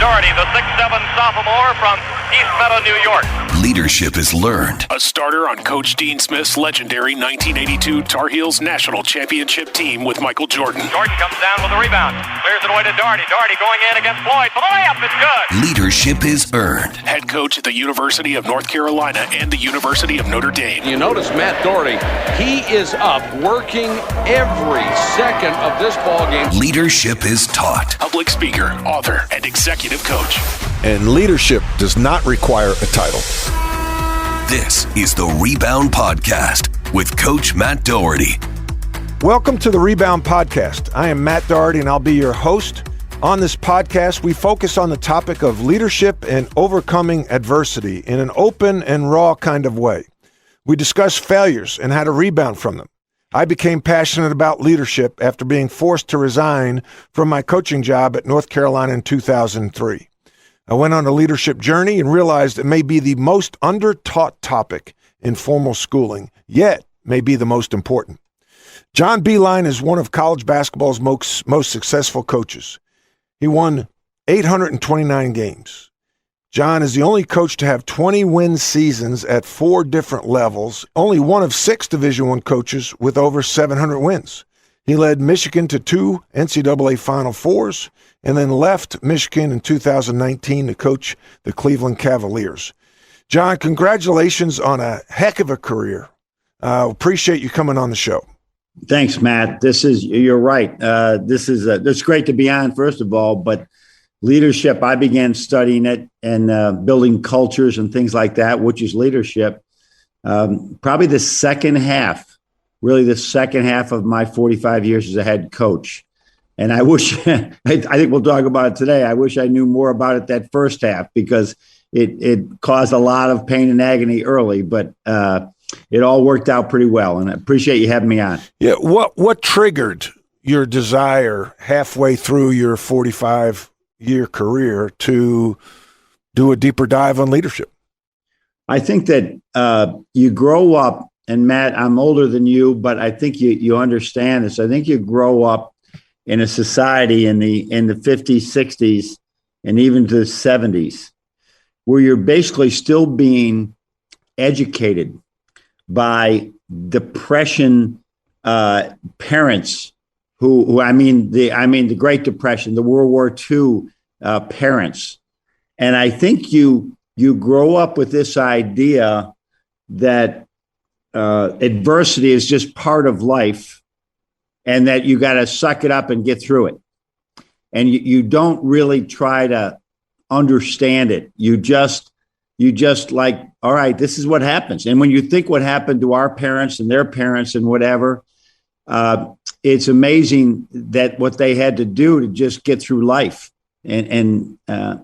Doherty, the 6'7" sophomore from East Meadow, New York. Leadership is learned. A starter on Coach Dean Smith's legendary 1982 Tar Heels National Championship team with Michael Jordan. Jordan comes down with a rebound. Clears it away to Doherty. Doherty going in against Floyd. For the layup, it's good. Leadership is earned. Head coach at the University of North Carolina and the University of Notre Dame. You notice Matt Doherty, he is up working every second of this ball game. Leadership is taught. Public speaker, author, and executive coach. And leadership does not require a title. This is the Rebound Podcast with Coach Matt Doherty. Welcome to the Rebound Podcast. I am Matt Doherty, and I'll be your host. On this podcast, we focus on the topic of leadership and overcoming adversity in an open and raw kind of way. We discuss failures and how to rebound from them. I became passionate about leadership after being forced to resign from my coaching job at North Carolina in 2003. I went on a leadership journey and realized it may be the most under-taught topic in formal schooling, yet may be the most important. John Beilein is one of college basketball's most successful coaches. He won 829 games. John is the only coach to have 20-win seasons at 4 different levels, only one of 6 Division I coaches with over 700 wins. He led Michigan to 2 NCAA Final Fours and then left Michigan in 2019 to coach the Cleveland Cavaliers. John, congratulations on a heck of a career. Appreciate you coming on the show. Thanks, Matt. You're right. It's great to be on, first of all, but leadership, I began studying it and building cultures and things like that, which is leadership. Probably the second half of my 45 years as a head coach. And I wish, I think we'll talk about it today. I wish I knew more about it that first half because it caused a lot of pain and agony early, but it all worked out pretty well. And I appreciate you having me on. Yeah. What triggered your desire halfway through your 45-year career to do a deeper dive on leadership? I think that you grow up, and Matt, I'm older than you, but I think you understand this. I think you grow up in a society in the 50s, 60s, and even to the 70s, where you're basically still being educated by Depression parents who I mean the Great Depression, the World War II parents. And I think you grow up with this idea that adversity is just part of life and that you got to suck it up and get through it. And you don't really try to understand it. You just like, all right, this is what happens. And when you think what happened to our parents and their parents and whatever, it's amazing that what they had to do to just get through life. And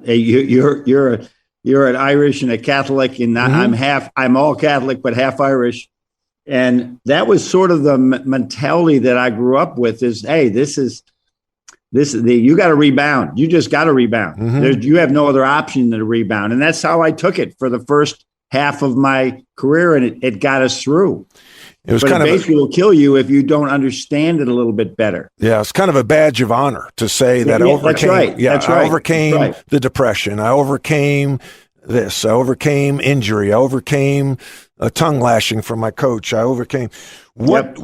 you're an Irish and a Catholic, and I'm all Catholic, but half Irish. And that was sort of the mentality that I grew up with is, hey, you got to rebound. You just got to rebound. Mm-hmm. You have no other option than to rebound. And that's how I took it for the first half of my career. And it got us through. It basically will kill you if you don't understand it a little bit better. Yeah, it's kind of a badge of honor to say that I overcame. That's right. Yeah, I overcame the depression. I overcame this. I overcame injury. I overcame a tongue lashing from my coach. I overcame what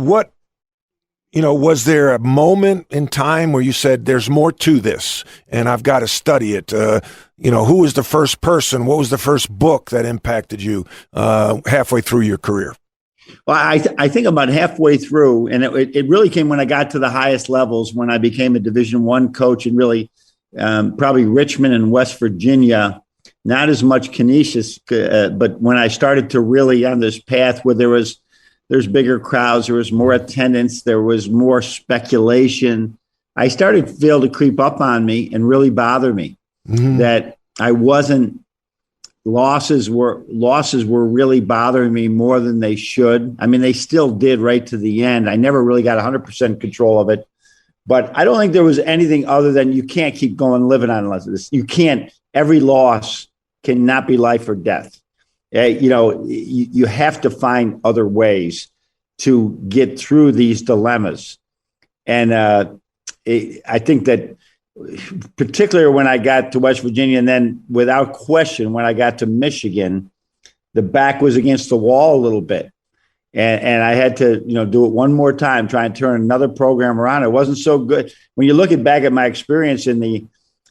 was there a moment in time where you said there's more to this and I've got to study it? Who was the first person? What was the first book that impacted you halfway through your career? Well, I think about halfway through, and it really came when I got to the highest levels, when I became a Division I coach and really probably Richmond and West Virginia. Not as much Canisius, but when I started to really on this path where there's bigger crowds, there was more attendance, there was more speculation, I started to feel to creep up on me and really bother me. Mm-hmm. That I wasn't, losses were really bothering me more than they should. I mean, they still did right to the end. I never really got 100% control of it, but I don't think there was anything other than you can't keep going living on unless this. You can't. Every loss cannot be life or death. You have to find other ways to get through these dilemmas. And I think that particularly when I got to West Virginia, and then without question, when I got to Michigan, the back was against the wall a little bit. And I had to, do it one more time, try and turn another program around. It wasn't so good. When you look back at my experience in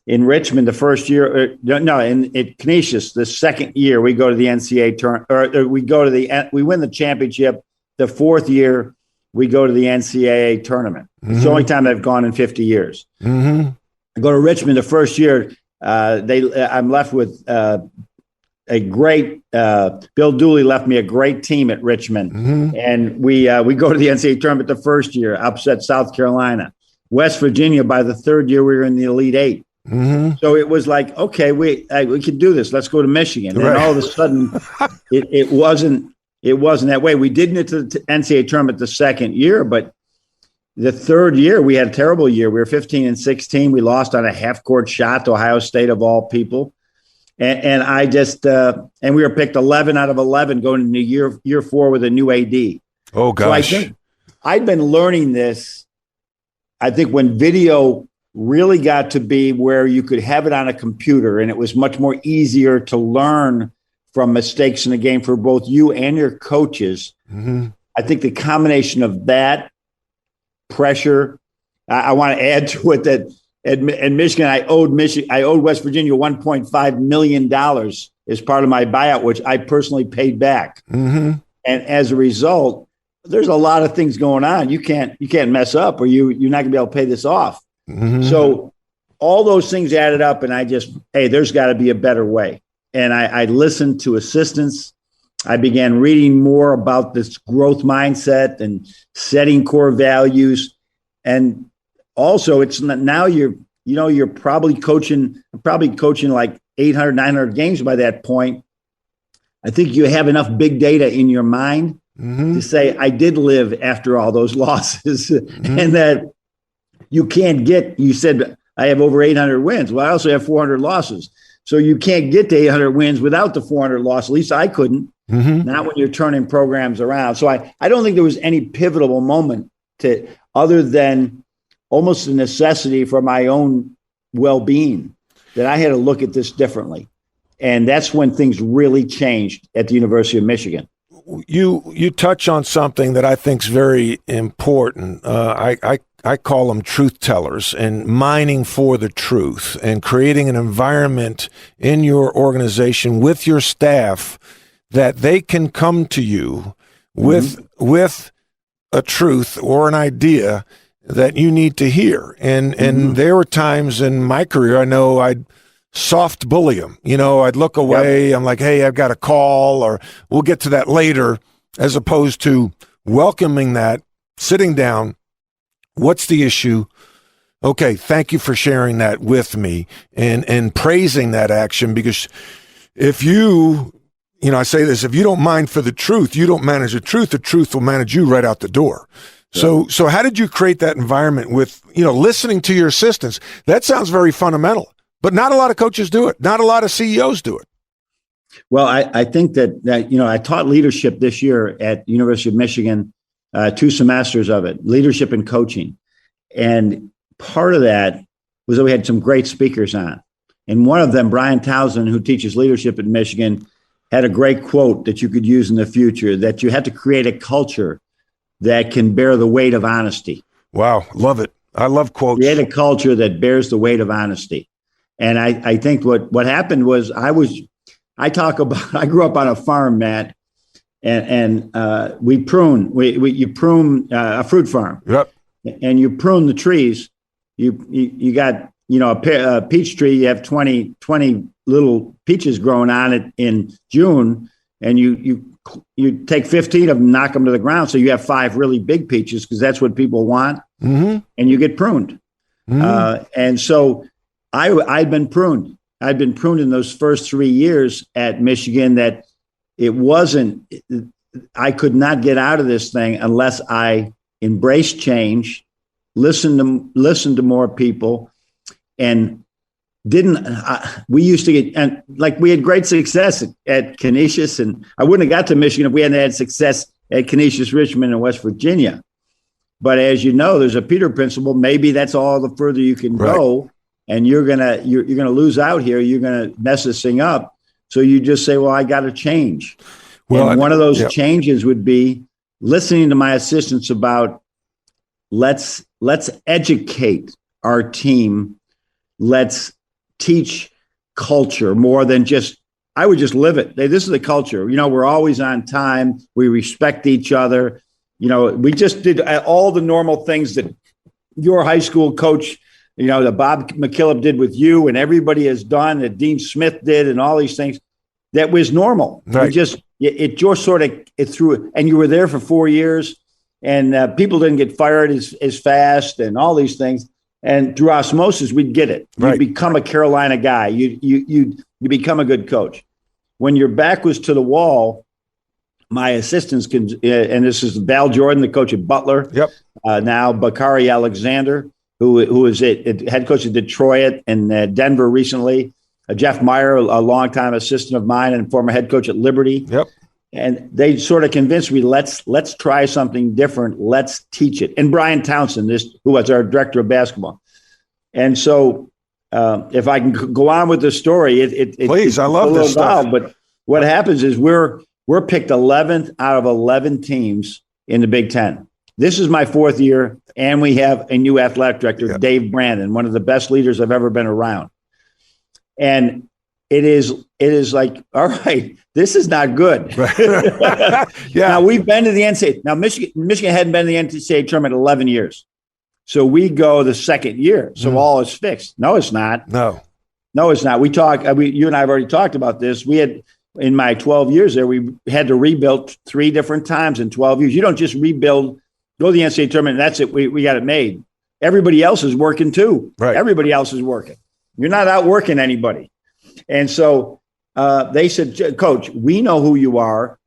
Richmond, the first year, in Canisius, the second year, we go to the NCAA tournament, we win the championship. The fourth year, we go to the NCAA tournament. Mm-hmm. It's the only time I've gone in 50 years. Mm-hmm. I go to Richmond the first year. I'm left with a great Bill Dooley left me a great team at Richmond, mm-hmm. and we go to the NCAA tournament the first year, upset South Carolina. West Virginia, by the third year, we were in the Elite Eight. Mm-hmm. So it was like, okay, we can do this. Let's go to Michigan. Right. And all of a sudden, it wasn't that way. We did get to the NCAA tournament the second year, but the third year, we had a terrible year. We were 15-16. We lost on a half-court shot to Ohio State, of all people. And I just and we were picked 11 out of 11 going into year 4 with a new AD. Oh, gosh. So I think I'd been learning this. I think when video really got to be where you could have it on a computer, and it was much more easier to learn from mistakes in the game for both you and your coaches. Mm-hmm. I think the combination of that pressure, I want to add to it that in Michigan, I owed West Virginia $1.5 million as part of my buyout, which I personally paid back. Mm-hmm. And as a result, there's a lot of things going on. You can't mess up, or you're not gonna be able to pay this off. Mm-hmm. So all those things added up, and there's got to be a better way. And I listened to assistants. I began reading more about this growth mindset and setting core values. And also, it's now you're probably coaching like 800, 900 games by that point. I think you have enough big data in your mind mm-hmm. to say, I did live after all those losses, mm-hmm. and that you said I have over 800 wins. Well, I also have 400 losses. So you can't get to 800 wins without the 400 losses. At least I couldn't. Mm-hmm. Not when you're turning programs around. So I don't think there was any pivotal moment other than almost a necessity for my own well-being that I had to look at this differently. And that's when things really changed at the University of Michigan. You touch on something that I think is very important. I call them truth tellers, and mining for the truth and creating an environment in your organization with your staff that they can come to you with a truth or an idea that you need to hear. And there were times in my career, I know I'd soft bully them. I'd look away. Yep. I'm like, hey, I've got a call, or we'll get to that later, as opposed to welcoming that, sitting down. What's the issue? Okay, thank you for sharing that with me, and praising that action, because if I say this, if you don't mind for the truth, you don't manage the truth will manage you right out the door. Yeah. So how did you create that environment with, listening to your assistants? That sounds very fundamental, but not a lot of coaches do it. Not a lot of CEOs do it. Well, I think that I taught leadership this year at University of Michigan, 2 semesters of it, leadership and coaching. And part of that was that we had some great speakers on. And one of them, Brian Townsend, who teaches leadership at Michigan, had a great quote that you could use in the future, that you have to create a culture that can bear the weight of honesty. Wow. Love it. I love quotes. Create a culture that bears the weight of honesty. And I think what happened was I grew up on a farm, Matt, and we prune. You prune a fruit farm. Yep. And you prune the trees. You got a peach tree. You have 20 little peaches growing on it in June, and you take 15 of them, knock them to the ground, so you have 5 really big peaches, because that's what people want, mm-hmm. and you get pruned. Mm-hmm. And so I'd been pruned. I'd been pruned in those first 3 years at Michigan. That it wasn't. I could not get out of this thing unless I embraced change, listened to more people, and we used to get, and like we had great success at Canisius, and I wouldn't have got to Michigan if we hadn't had success at Canisius, Richmond, and West Virginia. But as you know, there's a Peter principle. Maybe that's all the further you can go. and you're gonna lose out here. You're gonna mess this thing up. So you just say, well, I got to change. Well, and one of those changes would be listening to my assistants about let's educate our team. Let's teach culture more than just, I would just live it. This is the culture. We're always on time. We respect each other. We just did all the normal things that your high school coach, that Bob McKillop did with you and everybody has done, that Dean Smith did, and all these things. That was normal. Right. It just sort of through, and you were there for 4 years, and people didn't get fired as fast, and all these things. And through osmosis, we'd get it. Right. You become a Carolina guy. You become a good coach. When your back was to the wall, my assistants can, and this is Val Jordan, the coach at Butler. Yep. Now Bakari Alexander, who is head coach at Detroit and Denver recently. Jeff Meyer, a longtime assistant of mine and former head coach at Liberty. Yep. And they sort of convinced me, let's try something different. Let's teach it. And Brian Townsend, who was our director of basketball. And so if I can go on with the story, please, I love this stuff. Wild, but what happens is we're picked 11th out of 11 teams in the Big Ten. This is my 4th year, and we have a new athletic director, Dave Brandon, one of the best leaders I've ever been around. And it is like, all right, this is not good. Now we've been to the NCAA. Now Michigan hadn't been to the NCAA tournament in 11 years. So we go the second year. So all is fixed. No, it's not. No, it's not. You and I have already talked about this. We had, in my 12 years there, we had to rebuild 3 different times in 12 years. You don't just rebuild, go to the NCAA tournament, and that's it. We got it made. Everybody else is working too. Right. Everybody else is working. You're not outworking anybody. And so they said, Coach, we know who you are,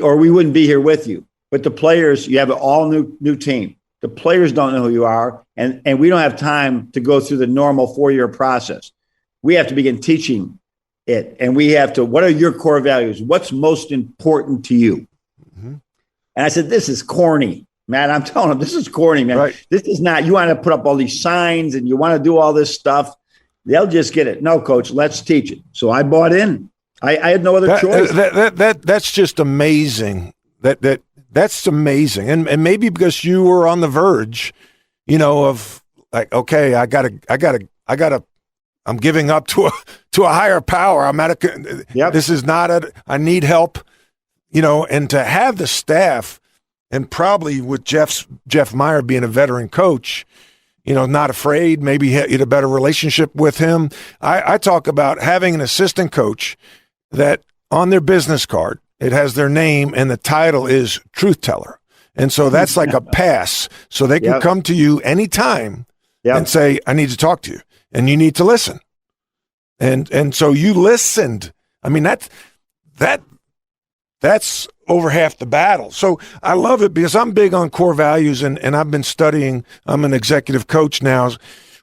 or we wouldn't be here with you. But the players, you have an all new team. The players don't know who you are, and we don't have time to go through the normal 4-year process. We have to begin teaching it, and we have to, what are your core values? What's most important to you? Mm-hmm. And I said, this is corny. Matt, I'm telling them, this is corny, man. Right. This is not, you want to put up all these signs and you want to do all this stuff. They'll just get it. No, Coach, let's teach it. So I bought in. I had no other choice. That's just amazing. That's amazing. And maybe because you were on the verge, of like, okay, I'm giving up to a higher power. I'm at this is not I need help, and to have the staff. And probably with Jeff Meyer being a veteran coach, not afraid, maybe you had a better relationship with him. I talk about having an assistant coach that on their business card, it has their name and the title is truth teller. And so that's like a pass. So they can come to you anytime and say, I need to talk to you and you need to listen. And so you listened. I mean, that's over half the battle. So I love it because I'm big on core values and I've been studying. I'm an executive coach now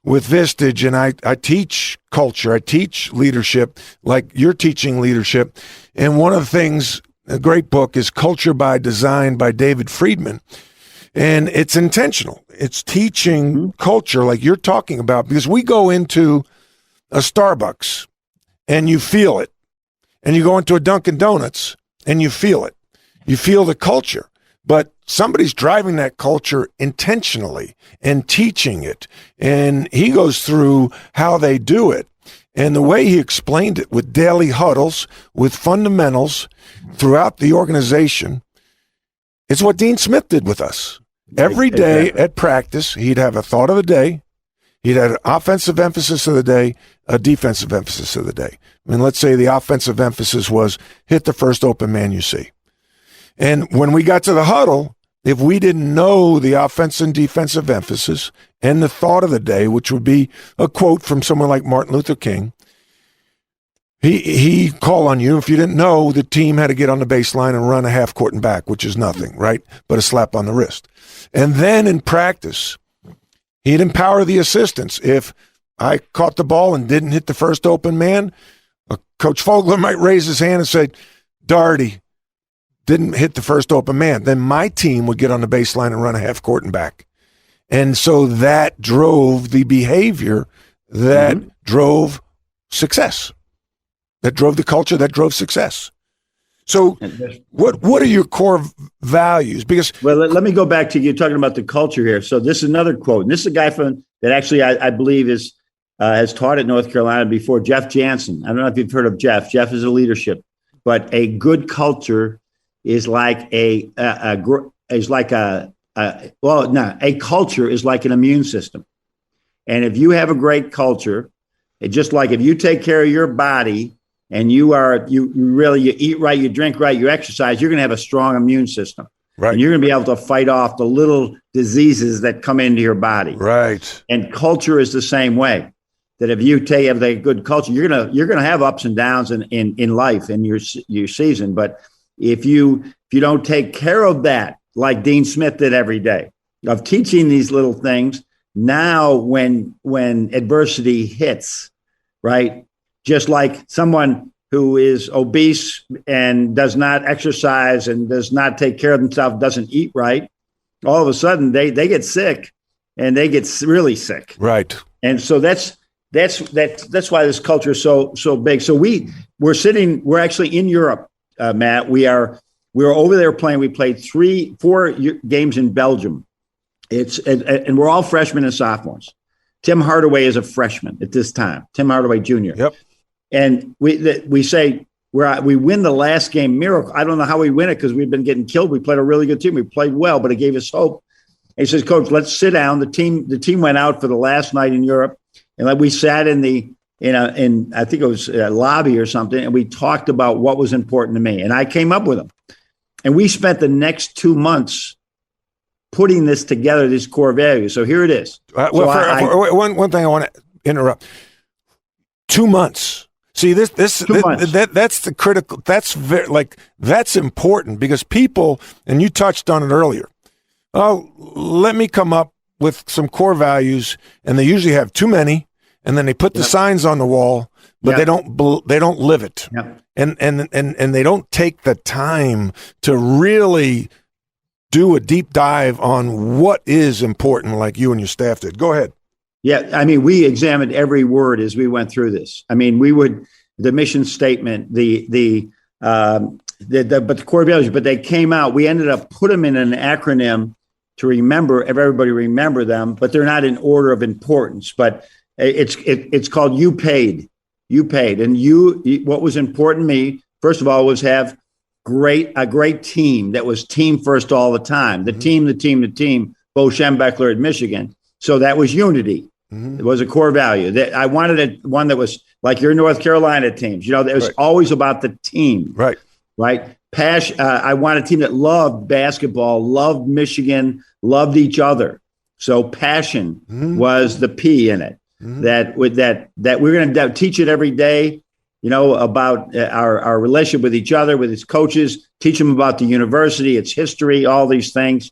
with Vistage, and I teach culture. I teach leadership like you're teaching leadership. And one of the things, a great book is Culture by Design by David Friedman. And it's intentional. It's teaching culture like you're talking about, because we go into a Starbucks and you feel it. And you go into a Dunkin' Donuts and you feel it. You feel the culture, but somebody's driving that culture intentionally and teaching it. And he goes through how they do it. And the way he explained it with daily huddles, with fundamentals throughout the organization, it's what Dean Smith did with us. Every day at practice, he'd have a thought of the day. He'd have an offensive emphasis of the day, a defensive emphasis of the day. I mean, let's say the offensive emphasis was hit the first open man you see. And when we got to the huddle, if we didn't know the offensive and defensive emphasis and the thought of the day, which would be a quote from someone like Martin Luther King, he called on you. If you didn't know, the team had to get on the baseline and run a half court and back, which is nothing, right? But a slap on the wrist. And then in practice, he'd empower the assistants. If I caught the ball and didn't hit the first open man, Coach Fogler might raise his hand and say, Doherty didn't hit the first open man. Then my team would get on the baseline and run a half court and back. And so that drove the behavior that drove success, that drove the culture, that drove success. So what are your core values? Because let me go back to you talking about the culture here. So this is another quote. And this is a guy that actually I believe has taught at North Carolina before, Jeff Jansen. I don't know if you've heard of Jeff. Jeff is a leadership, but a good culture is like a culture is like an immune system. And if you have a great culture, it's just like if you take care of your body and you eat right, you drink right, you exercise, you're going to have a strong immune system. Right. And you're going to be able to fight off the little diseases that come into your body. Right. And culture is the same way. That if you have a good culture, you're gonna have ups and downs in life in your season. But if you don't take care of that, like Dean Smith did every day, of teaching these little things, now when adversity hits, right? Just like someone who is obese and does not exercise and does not take care of themselves, doesn't eat right, all of a sudden they get sick, and they get really sick. Right. And so that's why this culture is so big. So we're actually in Europe, Matt. We were over there playing. We played 4 games in Belgium. And we're all freshmen and sophomores. Tim Hardaway is a freshman at this time. Tim Hardaway Jr. Yep. And we say we win the last game miracle. I don't know how we win it because we've been getting killed. We played a really good team. We played well, but it gave us hope. And he says, Coach, let's sit down. The team went out for the last night in Europe. And we sat in I think it was a lobby or something, and we talked about what was important to me. And I came up with them. And we spent the next 2 months putting this together, these core values. So here it is. One thing I want to interrupt. 2 months. See, that's the critical. That's important because people, and you touched on it earlier. Oh, let me come up with some core values, and they usually have too many, and then they put the signs on the wall, but they don't live it, and they don't take the time to really do a deep dive on what is important, like you and your staff did. Go ahead. Yeah, I mean, we examined every word as we went through this. I mean, the mission statement, the core values, but they came out. We ended up put them in an acronym to remember, everybody remember them, but they're not in order of importance. But it's called You Paid. And what was important to me, first of all, was have a great team that was team first all the time. The team, Bo Schembechler at Michigan. So that was unity. It was a core value. That I wanted one that was like your North Carolina teams. That was always about the team. Right. Passion. I want a team that loved basketball, loved Michigan, loved each other. So passion was the P in it. That we're going to teach it every day. About our relationship with each other, with its coaches. Teach them about the university, its history, all these things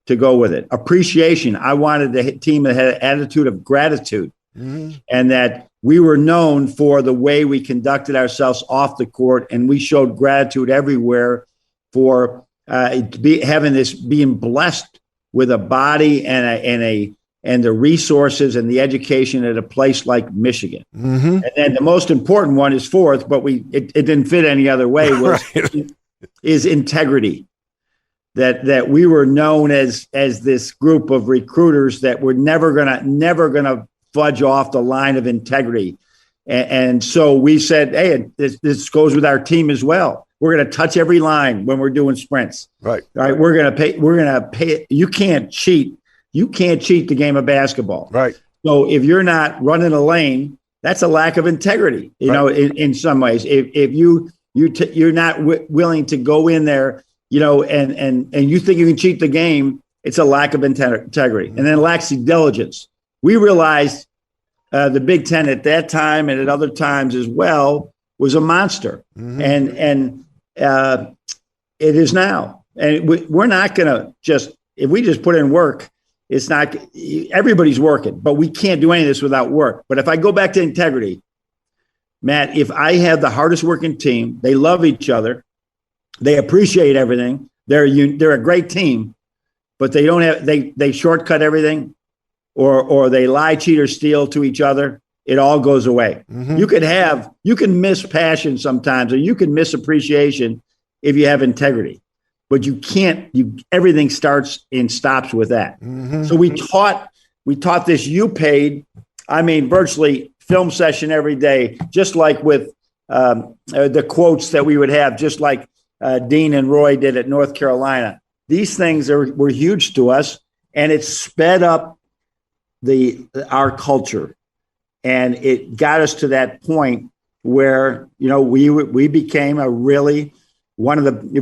to go with it. Appreciation. I wanted a team that had an attitude of gratitude, and that we were known for the way we conducted ourselves off the court, and we showed gratitude everywhere for being blessed with a body and the resources and the education at a place like Michigan. And then the most important one is fourth, but it didn't fit any other way, is integrity. That we were known as this group of recruiters that were never gonna fudge off the line of integrity. And so we said, hey, this goes with our team as well. We're going to touch every line when we're doing sprints. Right. We're going to pay. You can't cheat. You can't cheat the game of basketball. Right. So if you're not running a lane, that's a lack of integrity. In some ways, if you're not willing to go in there, and you think you can cheat the game, it's a lack of integrity. And then lacks of diligence. We realized the Big Ten at that time and at other times as well was a monster, and it is now. And we're not going to if we just put in work, it's not. Everybody's working, but we can't do any of this without work. But if I go back to integrity, Matt, if I have the hardest working team, they love each other, they appreciate everything, they're a great team, but they don't have they shortcut everything. or they lie, cheat, or steal to each other, it all goes away. Mm-hmm. You can miss passion sometimes, or you can miss appreciation if you have integrity, but you can't. Everything starts and stops with that. Mm-hmm. So we taught this. You paid. I mean, virtually film session every day, just like with the quotes that we would have, just like Dean and Roy did at North Carolina. These things were huge to us, and it sped up our culture, and it got us to that point where we became a really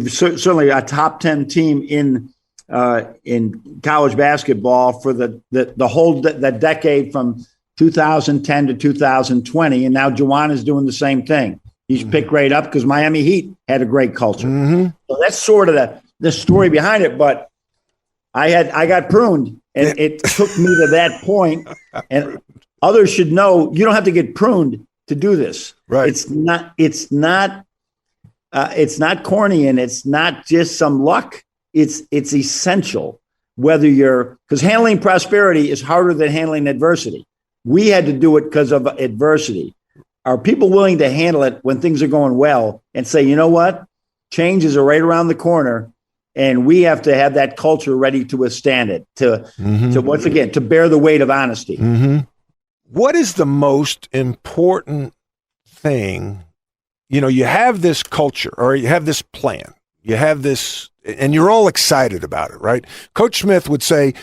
certainly a top 10 team in college basketball for the whole decade from 2010 to 2020, and now Juwan is doing the same thing. He's picked right up because Miami Heat had a great culture. Mm-hmm. So that's sort of the story behind it. But I got pruned, and it took me to that point. And others should know you don't have to get pruned to do this. Right? It's not corny, and it's not just some luck. It's essential. Because handling prosperity is harder than handling adversity. We had to do it because of adversity. Are people willing to handle it when things are going well and say, you know what? Changes are right around the corner, and we have to have that culture ready to withstand it, to once again, to bear the weight of honesty. Mm-hmm. What is the most important thing? You have this culture, or you have this plan, you have this, and you're all excited about it, right? Coach Smith would say,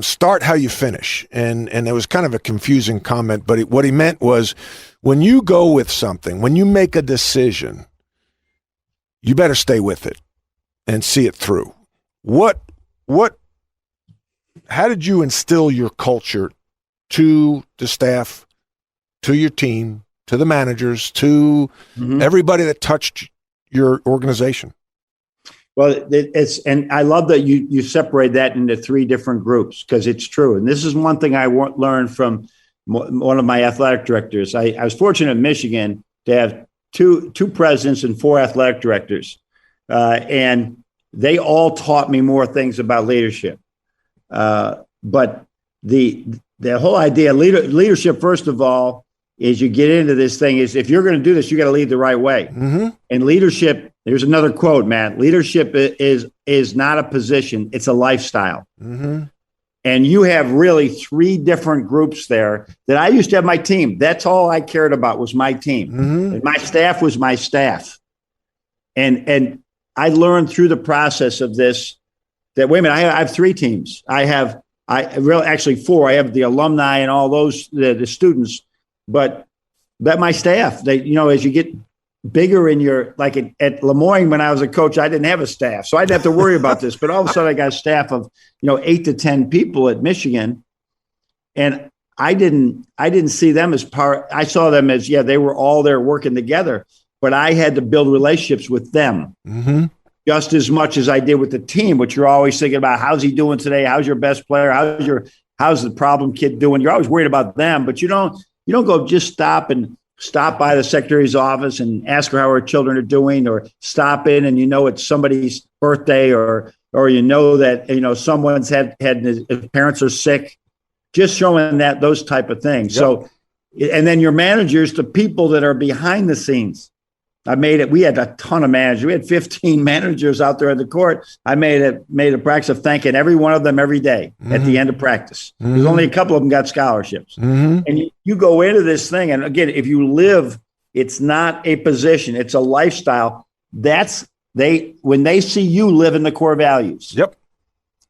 start how you finish. And it was kind of a confusing comment, but what he meant was when you go with something, when you make a decision, you better stay with it and see it through. How did you instill your culture to the staff, to your team, to the managers, to everybody that touched your organization? Well, and I love that you separate that into three different groups, because it's true. And this is one thing I learned from one of my athletic directors. I was fortunate in Michigan to have two presidents and four athletic directors, and they all taught me more things about leadership. But the whole idea, leadership, first of all, is you get into this thing is if you're going to do this, you got to lead the right way. Mm-hmm. And leadership, there's another quote, Matt. Leadership is not a position; it's a lifestyle. Mm-hmm. And you have really three different groups there that I used to have my team. That's all I cared about was my team. Mm-hmm. And my staff was my staff. And I learned through the process of this that, wait a minute, I have three teams. Actually four. I have the alumni and all those, the students, but my staff, as you get bigger in your, like at Lemoyne, when I was a coach, I didn't have a staff, so I didn't have to worry about this. But all of a sudden I got a staff of, 8 to 10 people at Michigan. And I didn't see them as I saw them as, they were all there working together, but I had to build relationships with them just as much as I did with the team, which you're always thinking about, how's he doing today? How's your best player? How's the problem kid doing? You're always worried about them, but you don't go just stop by the secretary's office and ask her how her children are doing, or stop in and it's somebody's birthday, or that someone's had his parents are sick. Just showing those type of things. Yep. So, and then your managers, the people that are behind the scenes. We had a ton of managers. We had 15 managers out there at the court. I made a practice of thanking every one of them every day at the end of practice. Because only a couple of them got scholarships. And you go into this thing, and again, if you live, it's not a position, it's a lifestyle. When they see you live in the core values,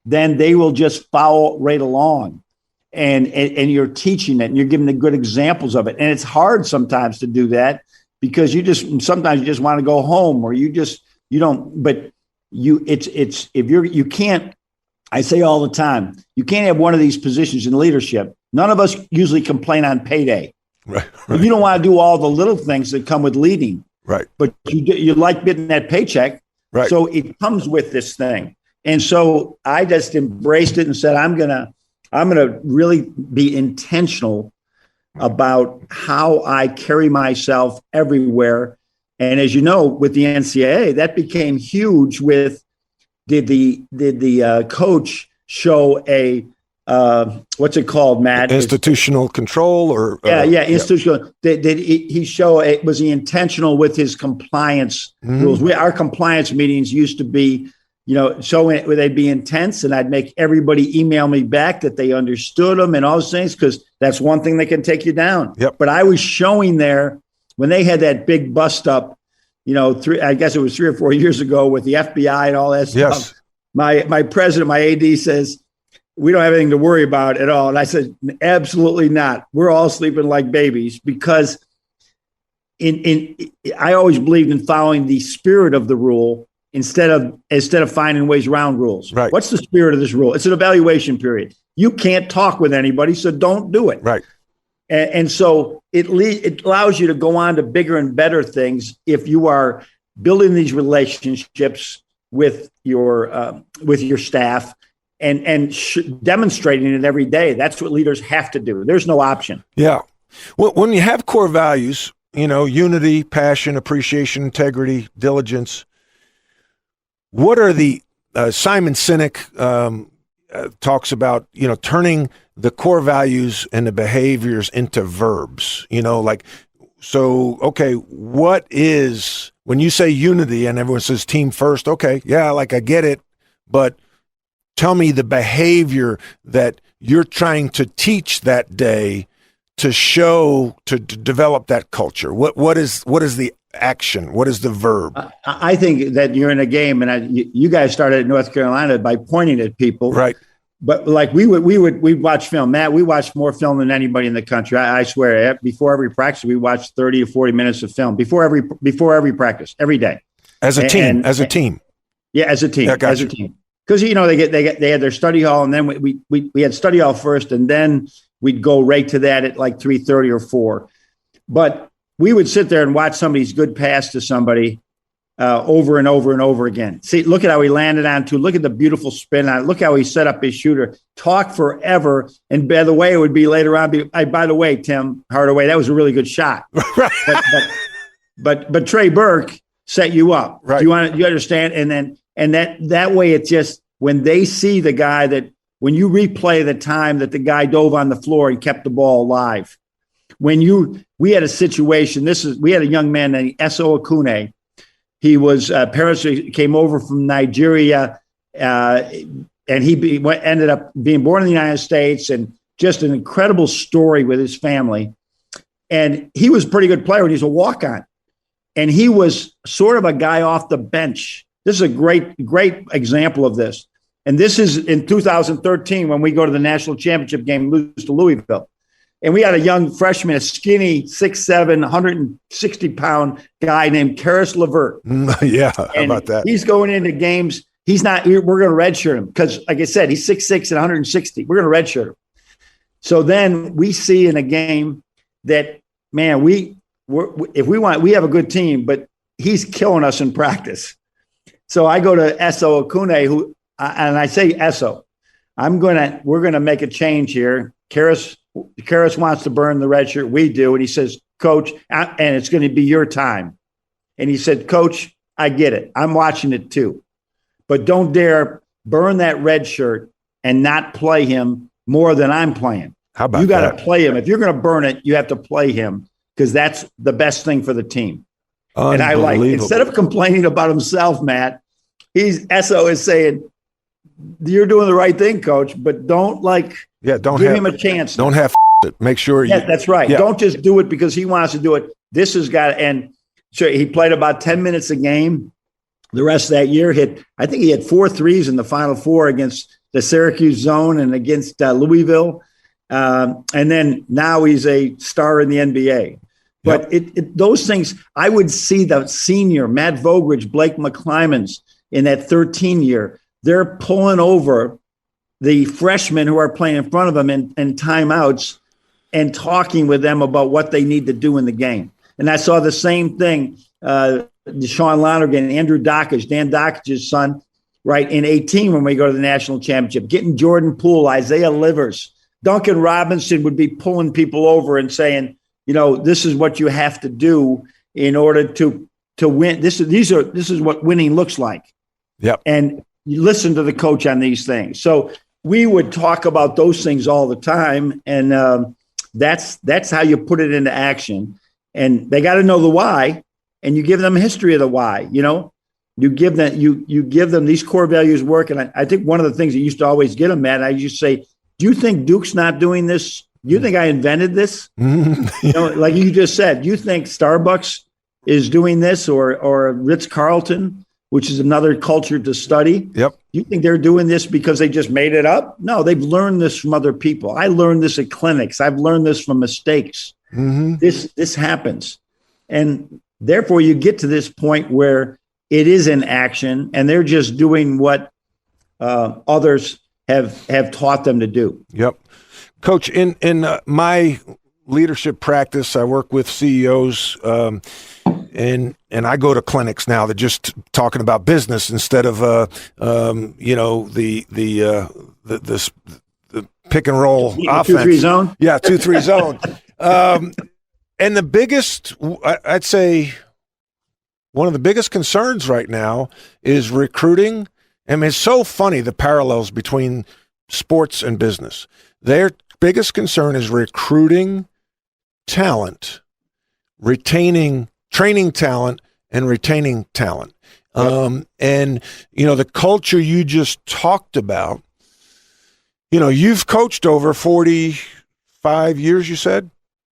then they will just follow right along. And you're teaching it, and you're giving the good examples of it. And it's hard sometimes to do that, because sometimes you just want to go home, or you don't, but you can't, I say all the time, you can't have one of these positions in leadership. None of us usually complain on payday. Right. You don't want to do all the little things that come with leading. Right. But you like getting that paycheck. Right. So it comes with this thing. And so I just embraced it and said, I'm going to really be intentional about how I carry myself everywhere. And as you know, with the NCAA, that became huge. Did the coach show a what's it called, Matt? Institutional control or institutional. Did he show it? Was he intentional with his compliance rules? Our compliance meetings used to be, so they'd be intense, and I'd make everybody email me back that they understood them and all those things, because that's one thing that can take you down. Yep. But I was showing there when they had that big bust up, I guess it was 3 or 4 years ago with the FBI and all that stuff. Yes. My president, my AD says, we don't have anything to worry about at all. And I said, absolutely not. We're all sleeping like babies, because I always believed in following the spirit of the rule instead of finding ways around rules. Right. What's the spirit of this rule? It's an evaluation period. You can't talk with anybody, so don't do it. Right. And so it allows you to go on to bigger and better things if you are building these relationships with your staff and demonstrating it every day. That's what leaders have to do. There's no option. Yeah. Well, when you have core values, unity, passion, appreciation, integrity, diligence, what are the Simon Sinek talks about, turning the core values and the behaviors into verbs, what is, when you say unity and everyone says team first, okay, yeah, I get it, but tell me the behavior that you're trying to teach that day to show, to develop that culture. What is the action? What is the verb? I think that you're in a game, and you guys started at North Carolina by pointing at people, right? But we'd watch film. Matt, we watched more film than anybody in the country. I swear. Before every practice, we watched 30 or 40 minutes of film before every practice, every day. As a team. Yeah, as a team. Yeah, as a team. Because they had their study hall, and then we had study hall first, and then we'd go right to that at like 3:30 or 4. But we would sit there and watch somebody's good pass to somebody over and over and over again. See, look at how he landed on to. Look at the beautiful spin on it. Look how he set up his shooter. Talk forever. And by the way, it would be later on. By the way, Tim Hardaway, that was a really good shot. but Trey Burke set you up. Right. Do you understand? And that way, it's just when they see the guy that when you replay the time that the guy dove on the floor and kept the ball alive. We had a situation. We had a young man named Eso Akune. He was parents came over from Nigeria, and he ended up being born in the United States, and just an incredible story with his family. And he was a pretty good player, and he's a walk-on. And he was sort of a guy off the bench. This is a great example of this. And this is in 2013 when we go to the national championship game, lose to Louisville. And we had a young freshman, a skinny 6'7", 160-pound guy named Karis LeVert. Yeah, how about that? He's going into games. We're going to redshirt him because, like I said, he's 6'6" and 160. We're going to redshirt him. So then we see in a game that, man, we have a good team, but he's killing us in practice. So I go to Eso Akune, and I say, Eso, we're going to make a change here. Karis wants to burn the red shirt. We do. And he says, Coach, and it's going to be your time. And he said, Coach, I get it. I'm watching it too. But don't dare burn that red shirt and not play him more than I'm playing. How about you got to play him. If you're going to burn it, you have to play him because that's the best thing for the team. And I instead of complaining about himself, Matt, Eso is saying, you're doing the right thing, Coach, but don't give him a chance. Don't have it. Make sure you. Yeah, that's right. Yeah. Don't just do it because he wants to do it. This has got to end. So he played about 10 minutes a game. The rest of that year I think he had 4 threes in the Final Four against the Syracuse zone and against Louisville. And then now he's a star in the NBA. But those things, I would see the senior, Matt Vogridge, Blake McClymans in that 13 year. They're pulling over the freshmen who are playing in front of them in timeouts and talking with them about what they need to do in the game. And I saw the same thing, Deshaun Lonergan, Andrew Dockage, Dan Dockage's son, right, in 18 when we go to the national championship, getting Jordan Poole, Isaiah Livers. Duncan Robinson would be pulling people over and saying, this is what you have to do in order to win. This is what winning looks like. Yep. And you listen to the coach on these things. So we would talk about those things all the time. And that's how you put it into action. And they got to know the why, and you give them a history of the why. You give them these core values work. And I think one of the things that used to always get them, Matt, I used to say, do you think Duke's not doing this? You think I invented this? Like you just said, you think Starbucks is doing this, or Ritz-Carlton, which is another culture to study? Yep. You think they're doing this because they just made it up? No, they've learned this from other people. I learned this at clinics. I've learned this from mistakes. This happens. And therefore you get to this point where it is in action, and they're just doing what others have taught them to do. Yep. Coach, in my leadership practice, I work with CEOs, and I go to clinics now that just talking about business instead of the pick and roll offense. 2-3 zone. Yeah, 2-3 zone. And the biggest, I'd say, one of the biggest concerns right now is recruiting. I mean, it's so funny, the parallels between sports and business. Their biggest concern is recruiting talent, training talent, and retaining talent. Yep. And, the culture you just talked about, you've coached over 45 years, you said?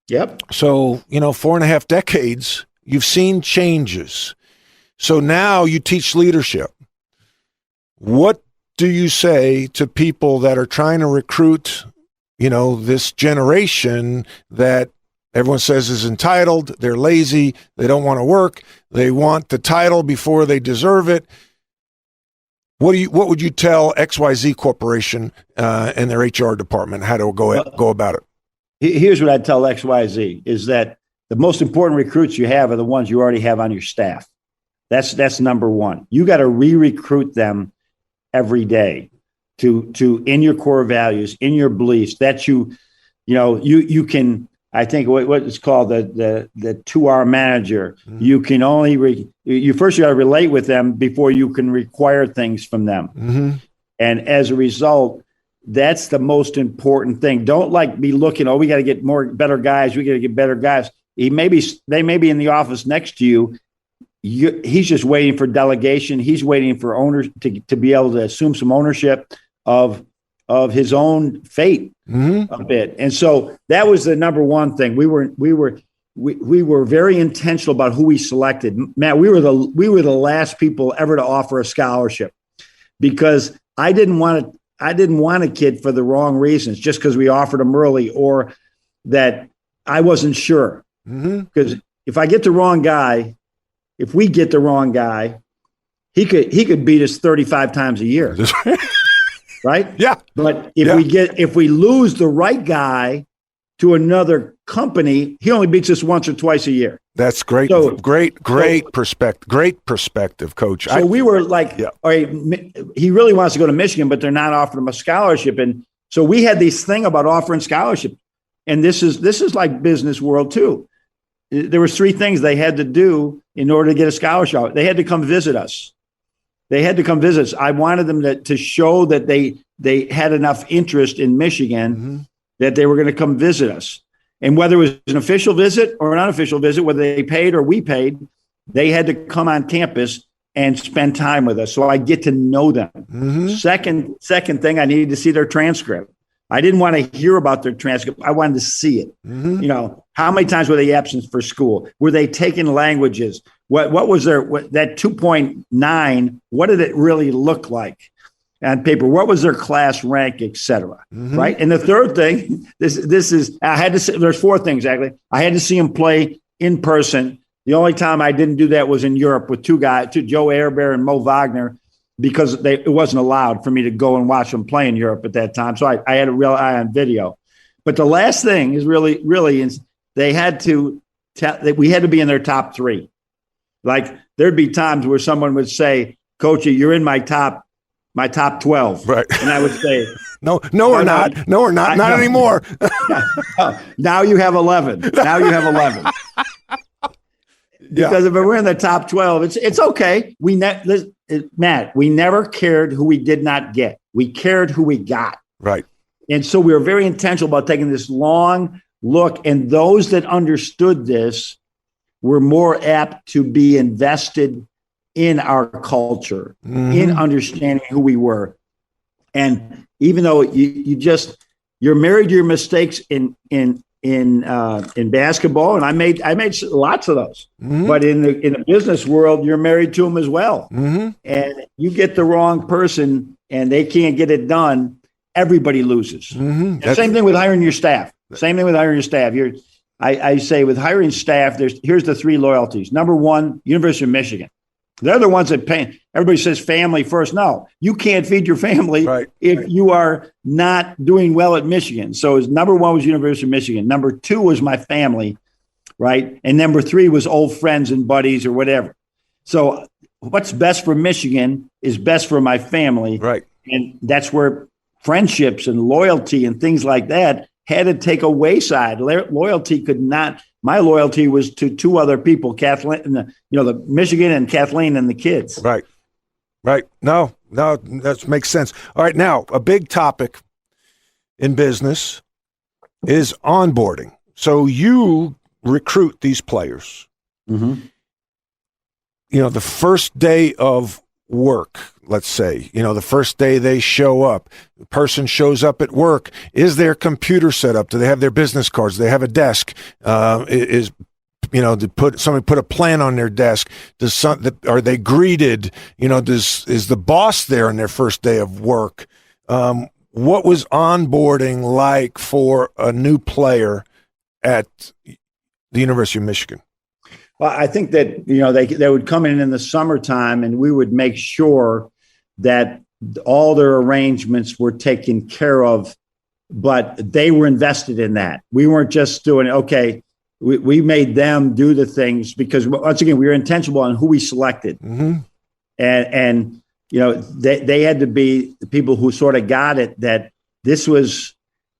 Yep. So, 4.5 decades, you've seen changes. So now you teach leadership. What do you say to people that are trying to recruit, this generation that everyone says is entitled, they're lazy, they don't want to work, they want the title before they deserve it? What would you tell XYZ Corporation and their HR department how to go about it? Here's what I'd tell XYZ is that the most important recruits you have are the ones you already have on your staff. That's number one. You got to re-recruit them every day to in your core values, in your beliefs that you can, I think what is called the 2R manager. Mm-hmm. You can only you first got to relate with them before you can require things from them. Mm-hmm. And as a result, that's the most important thing. Don't be looking, we got to get better guys. We got to get better guys. They may be in the office next to you. He's just waiting for delegation. He's waiting for owners to be able to assume some ownership of his own fate a bit. And so that was the number one thing. We were very intentional about who we selected. Matt, we were the last people ever to offer a scholarship because I didn't want a kid for the wrong reasons, just because we offered him early or that I wasn't sure. Because if we get the wrong guy, he could beat us 35 times a year. Right? Yeah. But if we lose the right guy to another company, he only beats us once or twice a year. That's great. So, great perspective. Great perspective, Coach. So we were like, all right, he really wants to go to Michigan, but they're not offering him a scholarship. And so we had this thing about offering scholarship. And this is like business world too. There was 3 things they had to do in order to get a scholarship. They had to come visit us. I wanted them to show that they had enough interest in Michigan that they were going to come visit us. And whether it was an official visit or an unofficial visit, whether they paid or we paid, they had to come on campus and spend time with us. So I get to know them. Second thing, I needed to see their transcript. I didn't want to hear about their transcript. I wanted to see it. How many times were they absent for school? Were they taking languages? What was that 2.9? What did it really look like on paper? What was their class rank, et cetera? Right. And the third thing, this is, I had to see, there's 4 things actually. I had to see them play in person. The only time I didn't do that was in Europe with 2 guys, Joe Airbear and Mo Wagner, because it wasn't allowed for me to go and watch them play in Europe at that time. So I had a real eye on video. But the last thing is really, they had to we had to be in their top 3. Like there'd be times where someone would say, Coach, you're in my top 12. Right. And I would say, No, we're not. No, we're not. Not anymore. Now you have 11. Because if we're in the top 12, it's okay. Matt, we never cared who we did not get. We cared who we got. Right. And so we were very intentional about taking this long look. And those that understood this were more apt to be invested in our culture, in understanding who we were. And even though you're married to your mistakes in basketball, and I made lots of those. But in the business world, you're married to them as well. And you get the wrong person, and they can't get it done. Everybody loses. Same thing with hiring your staff. I say with hiring staff, here's the 3 loyalties. Number 1, University of Michigan. They're the ones that pay. Everybody says family first. No, you can't feed your family if you are not doing well at Michigan. So number 1 was University of Michigan. Number 2 was my family, right? And number 3 was old friends and buddies or whatever. So what's best for Michigan is best for my family. Right. And that's where friendships and loyalty and things like that had to take a wayside. Loyalty could not. My loyalty was to 2 other people, Kathleen, the Michigan and Kathleen and the kids. Right. No, that makes sense. All right. Now, a big topic in business is onboarding. So you recruit these players. The first day of work, let's say, the first day they show up, the person shows up at work. Is their computer set up? Do they have their business cards? Do they have a desk? Somebody put a plan on their desk? Are they greeted? Is the boss there on their first day of work? What was onboarding like for a new player at the University of Michigan? Well, I think that, they would come in the summertime, and we would make sure that all their arrangements were taken care of, but they were invested in that. We weren't just doing, we made them do the things because, once again, we were intentional on who we selected. And they had to be the people who sort of got it, that this was,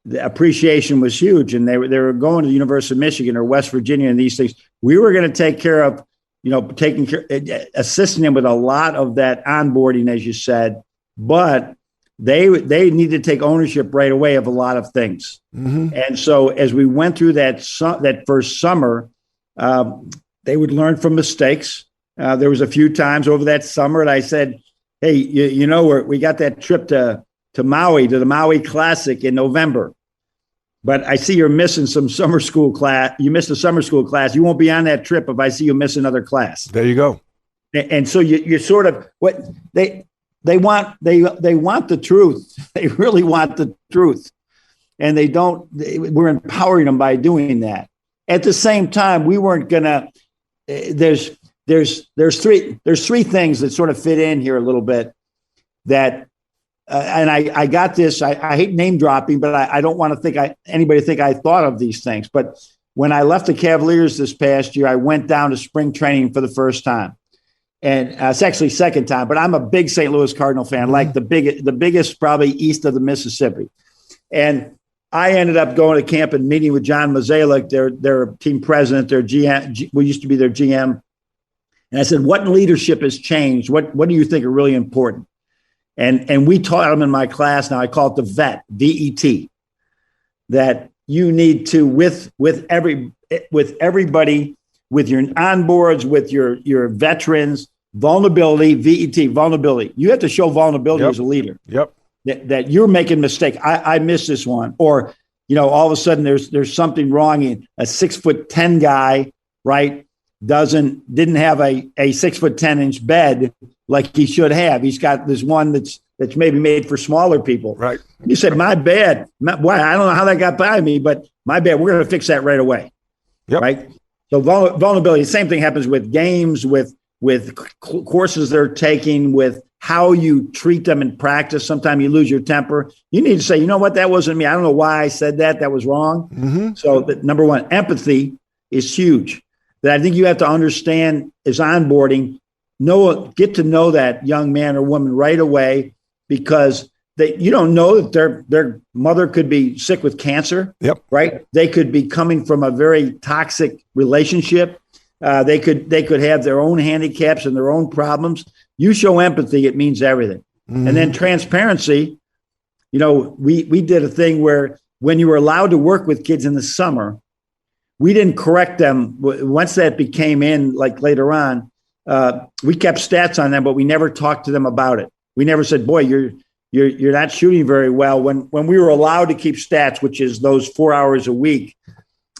the appreciation was huge, and they were going to the University of Michigan or West Virginia and these things. We were going to take care of, assisting them with a lot of that onboarding, as you said, but they need to take ownership right away of a lot of things. And so as we went through that first summer, they would learn from mistakes. There was a few times over that summer that I said, hey, we got that trip to Maui, to the Maui Classic in November. But I see you're missing some summer school class. You missed a summer school class. You won't be on that trip if I see you miss another class. There you go. And so you sort of what they want the truth. They really want the truth, and we're empowering them by doing that. At the same time, we weren't gonna. There's 3 things that sort of fit in here a little bit that. And I got this. I hate name dropping, but I don't want to anybody think I thought of these things. But when I left the Cavaliers this past year, I went down to spring training for the first time, and it's actually second time. But I'm a big St. Louis Cardinal fan, like the biggest probably east of the Mississippi. And I ended up going to camp and meeting with John Beilein, their team president, their GM. We used to be their GM, and I said, "What in leadership has changed? What do you think are really important?" And we taught them in my class. Now I call it the VET, VET, that you need to with everybody, with your onboards, with your veterans, vulnerability, VET, vulnerability. You have to show vulnerability as a leader. That you're making mistakes. I missed this one, or all of a sudden there's something wrong. A 6'10" guy, right, didn't have a 6'10" bed like he should have. He's got this one that's maybe made for smaller people. Right. You said, my bad. Why? I don't know how that got by me, but my bad. We're going to fix that right away. Right. So vulnerability. The same thing happens with games, with courses they're taking, with how you treat them in practice. Sometimes you lose your temper. You need to say, you know what? That wasn't me. I don't know why I said that. That was wrong. So number 1, empathy is huge. That I think you have to understand is onboarding. Get to know that young man or woman right away, because you don't know that their mother could be sick with cancer. Right. They could be coming from a very toxic relationship. They could have their own handicaps and their own problems. You show empathy, it means everything. Mm-hmm. And then transparency. We did a thing where when you were allowed to work with kids in the summer, we didn't correct them. Once that became in, like later on, we kept stats on them, but we never talked to them about it. We never said, boy, you're not shooting very well. When we were allowed to keep stats, which is those 4 hours a week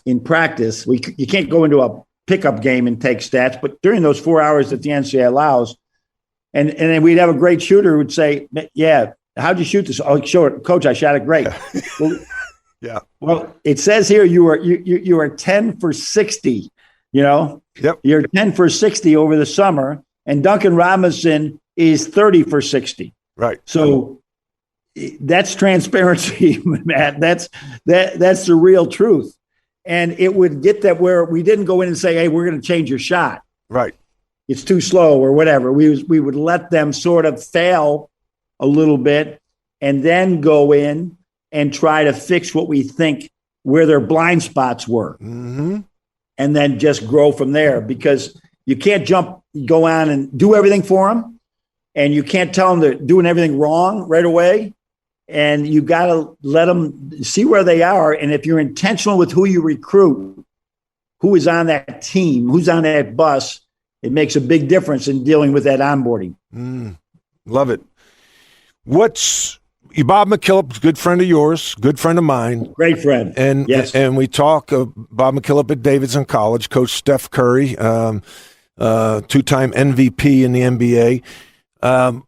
in practice, you can't go into a pickup game and take stats, but during those 4 hours that the NCAA allows, and then we'd have a great shooter who would say, yeah, how'd you shoot this? Oh, coach, I shot it great. Yeah. Well, it says here you are 10 for 60, Yep. You're 10 for 60 over the summer, and Duncan Robinson is 30 for 60. Right. So that's transparency, Matt. That's the real truth. And it would get that where we didn't go in and say, hey, we're going to change your shot. Right. It's too slow or whatever. We would let them sort of fail a little bit and then go in and try to fix what we think where their blind spots were. Mm-hmm. And then just grow from there, because you can't go on and do everything for them. And you can't tell them they're doing everything wrong right away. And you got to let them see where they are. And if you're intentional with who you recruit, who is on that team, who's on that bus, it makes a big difference in dealing with that onboarding. Love it. Bob McKillop, good friend of yours, good friend of mine. Great friend. And yes. And we talk, Bob McKillop at Davidson College, Coach Steph Curry, two-time MVP in the NBA.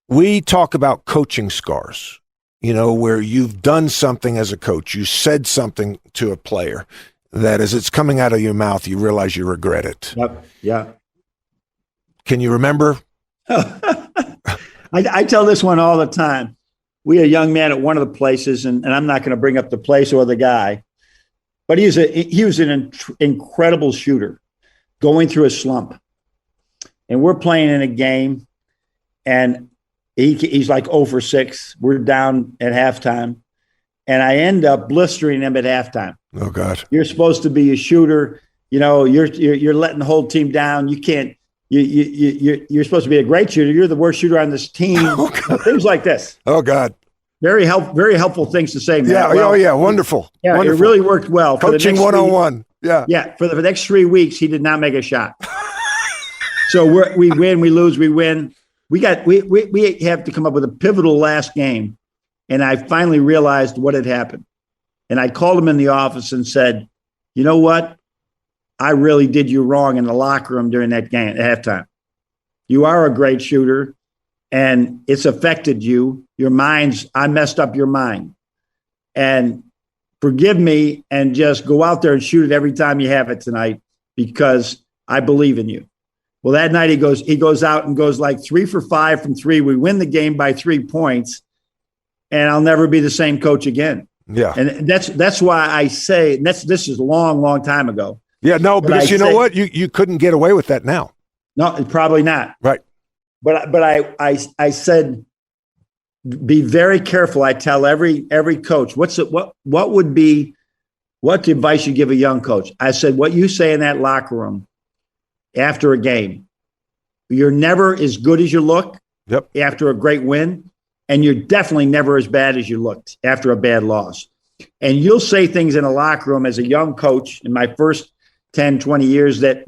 We talk about coaching scars, where you've done something as a coach. You said something to a player that as it's coming out of your mouth, you realize you regret it. Yep. Yeah. Can you remember? I tell this one all the time. We had a young man at one of the places, and I'm not going to bring up the place or the guy, but he was an incredible shooter going through a slump. And we're playing in a game, and he's like 0 for 6. We're down at halftime, and I end up blistering him at halftime. Oh, God. You're supposed to be a shooter. You're letting the whole team down. You can't. You're supposed to be a great shooter. You're the worst shooter on this team. Oh, things like this. Oh, God. Very helpful things to say, man. Yeah. Well, wonderful. Yeah, wonderful. It really worked well. Coaching 101. Yeah. Yeah. For the next 3 weeks, he did not make a shot. So we win, we lose, we win. We have to come up with a pivotal last game. And I finally realized what had happened. And I called him in the office and said, you know what? I really did you wrong in the locker room during that game at halftime. You are a great shooter, and it's affected you. I messed up your mind. And forgive me, and just go out there and shoot it every time you have it tonight, because I believe in you. Well, that night he goes out and goes like 3 for 5 from 3. We win the game by 3 points, and I'll never be the same coach again. Yeah. And that's why I say, this is a long, long time ago. Yeah, no, because you know what? You couldn't get away with that now. No, probably not. Right. But I said, be very careful. I tell every coach, what advice you give a young coach? I said, what you say in that locker room after a game, you're never as good as you look after a great win, and you're definitely never as bad as you looked after a bad loss. And you'll say things in a locker room as a young coach in my first 10, 20 years that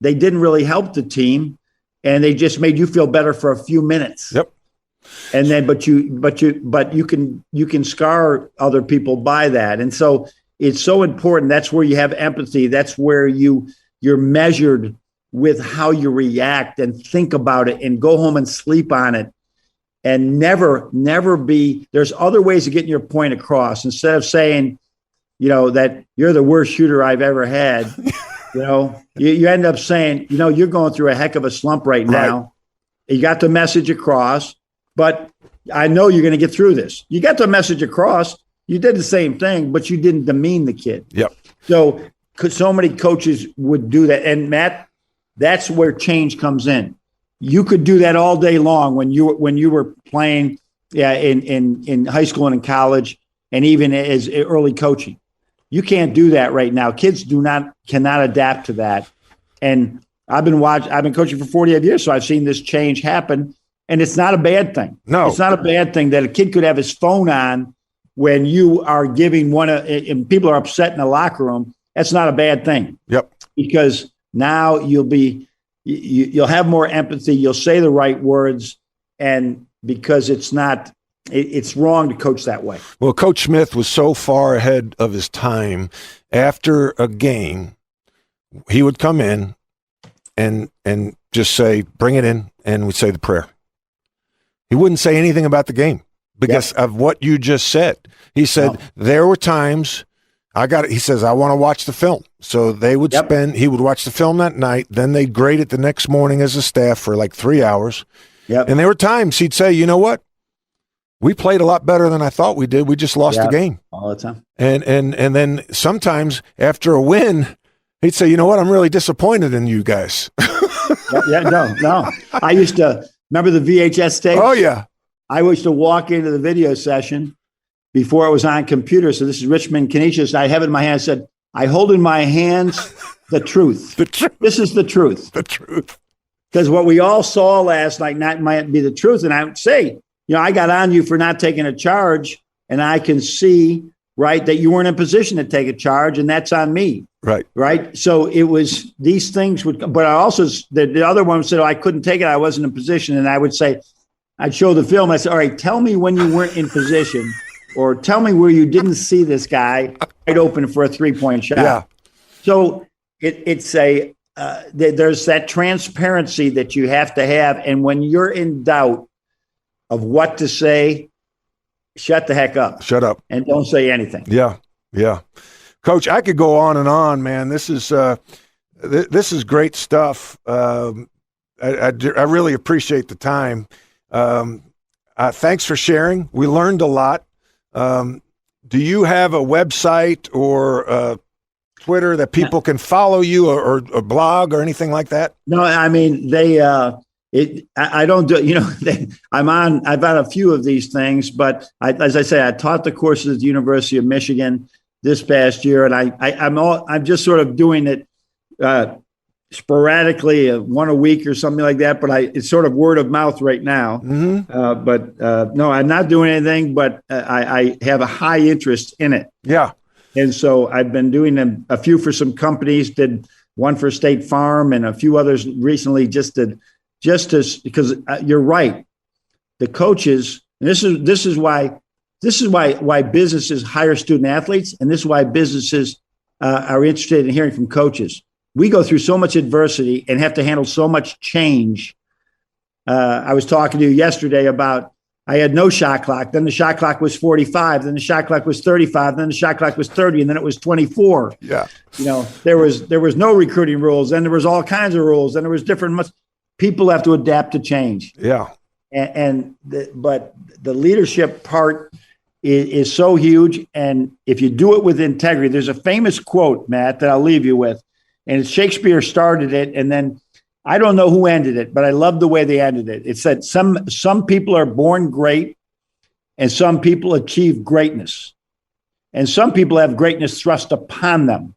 they didn't really help the team, and they just made you feel better for a few minutes. Yep. And then, but you can scar other people by that. And so it's so important. That's where you have empathy. That's where you're measured with how you react and think about it and go home and sleep on it. And never there's other ways of getting your point across. Instead of saying, that you're the worst shooter I've ever had, you end up saying, you're going through a heck of a slump right now. Right. You got the message across, but I know you're going to get through this. You got the message across. You did the same thing, but you didn't demean the kid. Yep. So many coaches would do that. And Matt, that's where change comes in. You could do that all day long when you were playing in high school and in college, and even as early coaching. You can't do that right now. Kids cannot adapt to that. And I've been coaching for 48 years, so I've seen this change happen. And it's not a bad thing. No, it's not a bad thing that a kid could have his phone on when you are giving and people are upset in the locker room. That's not a bad thing. Yep. Because now you'll have more empathy. You'll say the right words. And because it's wrong to coach that way. Well, Coach Smith was so far ahead of his time. After a game, he would come in and just say, bring it in, and we'd say the prayer. He wouldn't say anything about the game because of what you just said. He said there were times he says, I want to watch the film. So they would he would watch the film that night. Then they'd grade it the next morning as a staff for like 3 hours. Yep. And there were times he'd say, you know what? We played a lot better than I thought we did. We just lost the game. All the time. And then sometimes after a win, he'd say, you know what? I'm really disappointed in you guys. No. I used to remember the VHS tapes. Oh, yeah. I used to walk into the video session before it was on computer. So this is Richmond Canisius. I have it in my hand. I said, I hold in my hands the truth. The truth. This is the truth. The truth. Because what we all saw last night might be the truth. And I would say, I got on you for not taking a charge, and I can see, right, that you weren't in position to take a charge, and that's on me. Right. So it was these things but I also, the other one said, I couldn't take it. I wasn't in position. And I would say, I'd show the film. I said, all right, tell me when you weren't in position, or tell me where you didn't see this guy wide open for a 3-point shot. Yeah. So there's that transparency that you have to have. And when you're in doubt of what to say, shut the heck up. Shut up. And don't say anything. Yeah. Coach, I could go on and on, man. This is great stuff. I really appreciate the time. Thanks for sharing. We learned a lot. Do you have a website or Twitter that people can follow you, or a blog or anything like that? No, I mean, I don't do, I've on a few of these things, but as I say, I taught the courses at the University of Michigan this past year, and I'm just sort of doing it sporadically, one a week or something like that. But it's sort of word of mouth right now. Mm-hmm. No, I'm not doing anything, but I have a high interest in it. Yeah. And so I've been doing a few for some companies, did one for State Farm and a few others recently, because you're right. The coaches, and this is why businesses hire student athletes, and this is why businesses are interested in hearing from coaches. We go through so much adversity and have to handle so much change. I was talking to you yesterday about I had no shot clock. Then the shot clock was 45. Then the shot clock was 35. Then the shot clock was 30. And then it was 24. Yeah. There was no recruiting rules. Then there was all kinds of rules. Then there was different. People have to adapt to change. Yeah. But the leadership part is so huge. And if you do it with integrity, there's a famous quote, Matt, that I'll leave you with. And Shakespeare started it, and then I don't know who ended it, but I love the way they ended it. It said, some people are born great, and some people achieve greatness. And some people have greatness thrust upon them.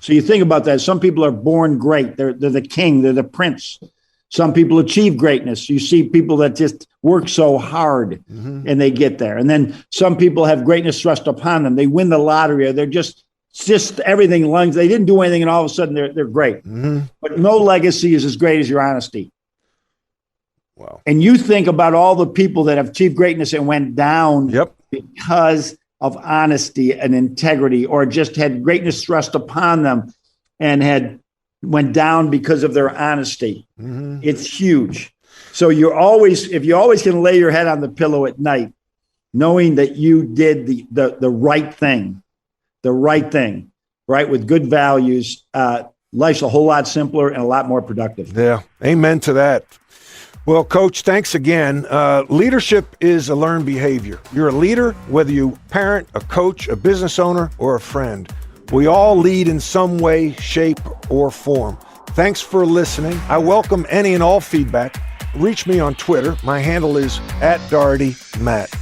So you think about that. Some people are born great. They're the king. They're the prince. Some people achieve greatness. You see people that just work so hard and they get there. And then some people have greatness thrust upon them. They win the lottery, or they're just everything lungs. They didn't do anything, and all of a sudden they're great. But no legacy is as great as your honesty. Wow. And you think about all the people that have achieved greatness and went down because of honesty and integrity, or just had greatness thrust upon them and went down because of their honesty. It's huge. So if you always can lay your head on the pillow at night, knowing that you did the right thing, right, with good values, life's a whole lot simpler and a lot more productive. Yeah. Amen to that. Well, Coach, thanks again. Leadership is a learned behavior. You're a leader, whether you parent, a coach, a business owner, or a friend. We all lead in some way, shape, or form. Thanks for listening. I welcome any and all feedback. Reach me on Twitter. My handle is @DohertyMatt.